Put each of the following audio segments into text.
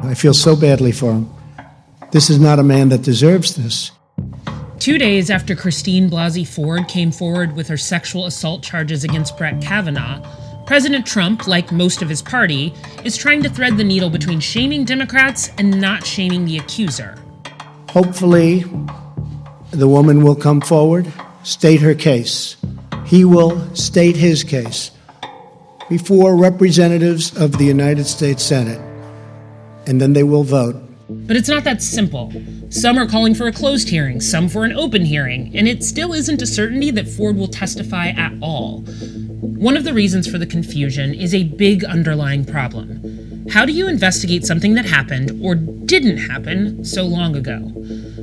I feel so badly for him. This is not a man that deserves this. 2 days after Christine Blasey Ford came forward with her sexual assault charges against Brett Kavanaugh, President Trump, like most of his party, is trying to thread the needle between shaming Democrats and not shaming the accuser. Hopefully, the woman will come forward, state her case. He will state his case before representatives of the United States Senate, and then they will vote. But it's not that simple. Some are calling for a closed hearing, some for an open hearing, and it still isn't a certainty that Ford will testify at all. One of the reasons for the confusion is a big underlying problem. How do you investigate something that happened, or didn't happen, so long ago?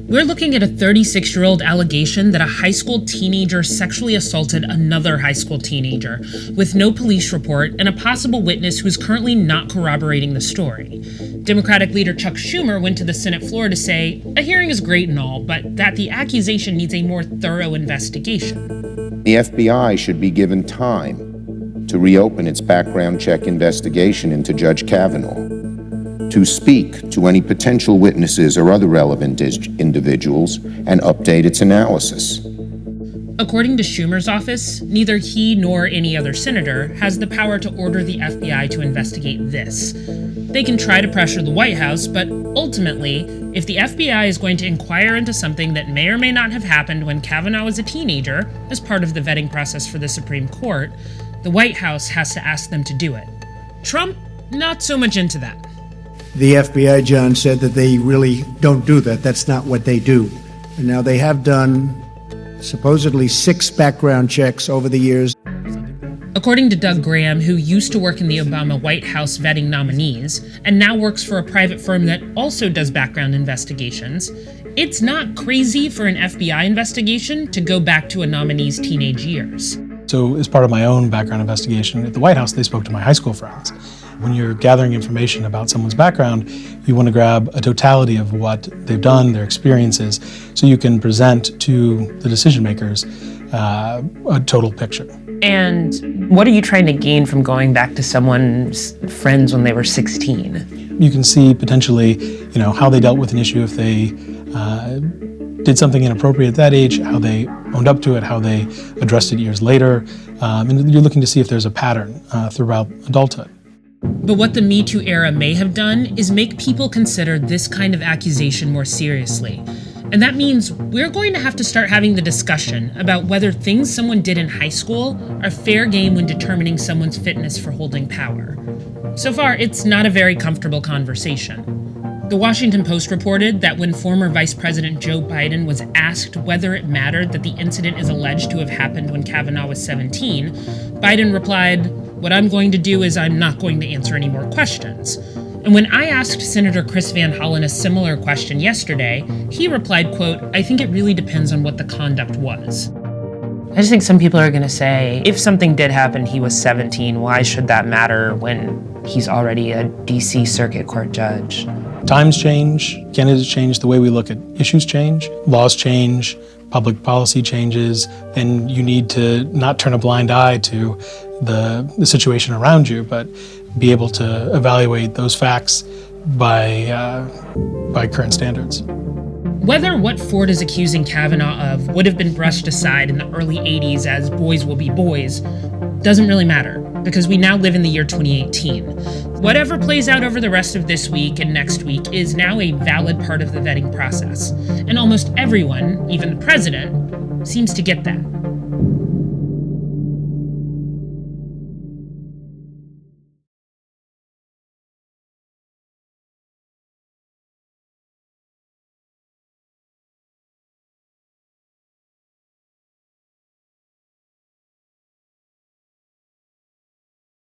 We're looking at a 36-year-old allegation that a high school teenager sexually assaulted another high school teenager, with no police report and a possible witness who's currently not corroborating the story. Democratic leader Chuck Schumer went to the Senate floor to say, a hearing is great and all, but that the accusation needs a more thorough investigation. The FBI should be given time to reopen its background check investigation into Judge Kavanaugh, to speak to any potential witnesses or other relevant individuals, and update its analysis. According to Schumer's office, neither he nor any other senator has the power to order the FBI to investigate this. They can try to pressure the White House, but ultimately, if the FBI is going to inquire into something that may or may not have happened when Kavanaugh was a teenager, as part of the vetting process for the Supreme Court, the White House has to ask them to do it. Trump, not so much into that. The FBI, John, said that they really don't do that. That's not what they do. And now they have done supposedly 6 background checks over the years. According to Doug Graham, who used to work in the Obama White House vetting nominees, and now works for a private firm that also does background investigations, it's not crazy for an FBI investigation to go back to a nominee's teenage years. So as part of my own background investigation at the White House, they spoke to my high school friends. When you're gathering information about someone's background, you want to grab a totality of what they've done, their experiences, so you can present to the decision makers a total picture. And what are you trying to gain from going back to someone's friends when they were 16? You can see potentially, how they dealt with an issue if they did something inappropriate at that age, how they owned up to it, how they addressed it years later. And you're looking to see if there's a pattern throughout adulthood. But what the Me Too era may have done is make people consider this kind of accusation more seriously. And that means we're going to have to start having the discussion about whether things someone did in high school are fair game when determining someone's fitness for holding power. So far, it's not a very comfortable conversation. The Washington Post reported that when former Vice President Joe Biden was asked whether it mattered that the incident is alleged to have happened when Kavanaugh was 17, Biden replied, "What I'm going to do is I'm not going to answer any more questions." And when I asked Senator Chris Van Hollen a similar question yesterday, he replied, quote, "I think it really depends on what the conduct was." I just think some people are going to say, if something did happen, he was 17, why should that matter when he's already a DC Circuit Court judge? Times change, candidates change, the way we look at issues change, laws change, public policy changes, and you need to not turn a blind eye to the situation around you, but be able to evaluate those facts by current standards. Whether what Ford is accusing Kavanaugh of would have been brushed aside in the early 80s as boys will be boys doesn't really matter, because we now live in the year 2018. Whatever plays out over the rest of this week and next week is now a valid part of the vetting process. And almost everyone, even the president, seems to get that.